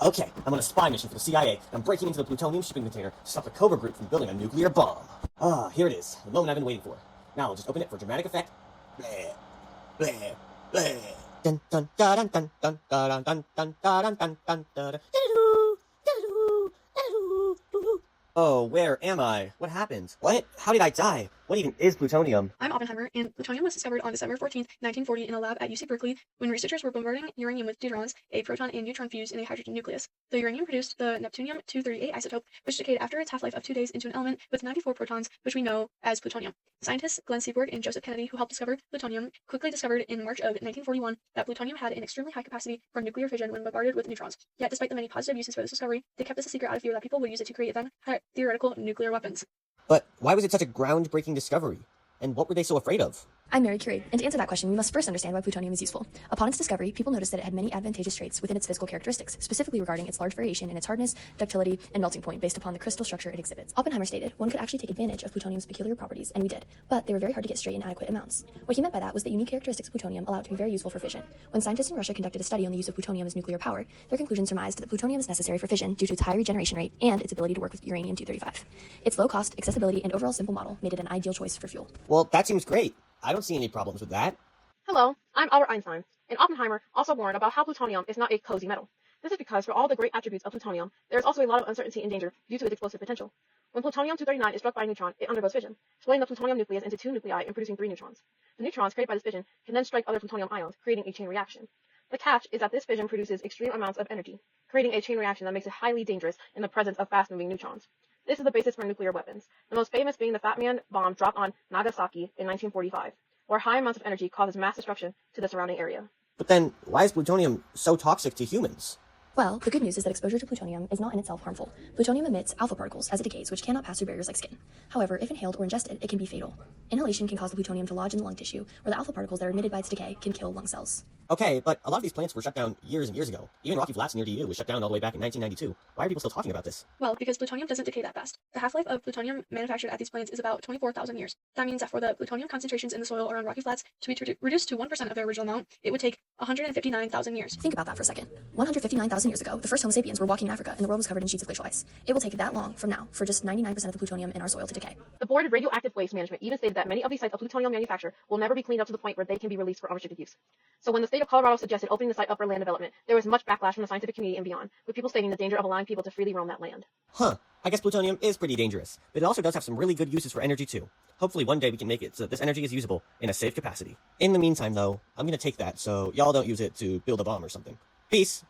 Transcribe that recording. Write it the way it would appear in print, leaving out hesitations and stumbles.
Okay, I'm on a spy mission for the CIA, and I'm breaking into the plutonium shipping container to stop the Cobra group from building a nuclear bomb. Ah, here it is, the moment I've been waiting for. Now I'll just open it for dramatic effect. Bleh, bleh, bleh. Dun dun dun dun dun dun dun dun dun dun dun dun dun. Oh, where am I? What happened? What? How did I die? What even is plutonium? I'm Oppenheimer, and plutonium was discovered on December 14, 1940 in a lab at UC Berkeley when researchers were bombarding uranium with deuterons, a proton and neutron fused in a hydrogen nucleus. The uranium produced the neptunium-238 isotope, which decayed after its half-life of 2 days into an element with 94 protons, which we know as plutonium. Scientists Glenn Seaborg and Joseph Kennedy, who helped discover plutonium, quickly discovered in March of 1941 that plutonium had an extremely high capacity for nuclear fission when bombarded with neutrons. Yet, despite the many positive uses for this discovery, they kept this a secret out of fear that people would use it to create then theoretical nuclear weapons. But why was it such a groundbreaking discovery? And what were they so afraid of? I'm Mary Curie, and to answer that question, we must first understand why plutonium is useful. Upon its discovery, people noticed that it had many advantageous traits within its physical characteristics, specifically regarding its large variation in its hardness, ductility, and melting point based upon the crystal structure it exhibits. Oppenheimer stated, one could actually take advantage of plutonium's peculiar properties, and we did, but they were very hard to get straight in adequate amounts. What he meant by that was that unique characteristics of plutonium allow it to be very useful for fission. When scientists in Russia conducted a study on the use of plutonium as nuclear power, their conclusion surmised that plutonium is necessary for fission due to its high regeneration rate and its ability to work with uranium-235. Its low cost, accessibility, and overall simple model made it an ideal choice for fuel. Well, that seems great. I don't see any problems with that. Hello, I'm Albert Einstein, and Oppenheimer also warned about how plutonium is not a cozy metal. This is because for all the great attributes of plutonium, there is also a lot of uncertainty and danger due to its explosive potential. When plutonium-239 is struck by a neutron, it undergoes fission, splitting the plutonium nucleus into 2 nuclei and producing 3 neutrons. The neutrons created by this fission can then strike other plutonium ions, creating a chain reaction. The catch is that this fission produces extreme amounts of energy, creating a chain reaction that makes it highly dangerous in the presence of fast-moving neutrons. This is the basis for nuclear weapons, the most famous being the Fat Man bomb dropped on Nagasaki in 1945. Where high amounts of energy causes mass destruction to the surrounding area. But then, why is plutonium so toxic to humans? Well, the good news is that exposure to plutonium is not in itself harmful. Plutonium emits alpha particles as it decays, which cannot pass through barriers like skin. However, if inhaled or ingested, it can be fatal. Inhalation can cause the plutonium to lodge in the lung tissue, where the alpha particles that are emitted by its decay can kill lung cells. Okay, but a lot of these plants were shut down years and years ago. Even Rocky Flats near DU was shut down all the way back in 1992. Why are people still talking about this? Well, because plutonium doesn't decay that fast. The half-life of plutonium manufactured at these plants is about 24,000 years. That means that for the plutonium concentrations in the soil around Rocky Flats to be reduced to 1% of their original amount, it would take 159,000 years. Think about that for a second. 159,000 years ago, the first Homo sapiens were walking in Africa, and the world was covered in sheets of glacial ice. It will take that long from now for just 99% of the plutonium in our soil to decay. The Board of Radioactive Waste Management even stated that many of these sites of plutonium manufacture will never be cleaned up to the point where they can be released for unrestricted use. So when the state of Colorado suggested opening the site up for land development, there was much backlash from the scientific community and beyond, with people stating the danger of allowing people to freely roam that land. Huh, I guess plutonium is pretty dangerous, but it also does have some really good uses for energy too. Hopefully one day we can make it so that this energy is usable in a safe capacity. In the meantime though, I'm gonna take that so y'all don't use it to build a bomb or something. Peace!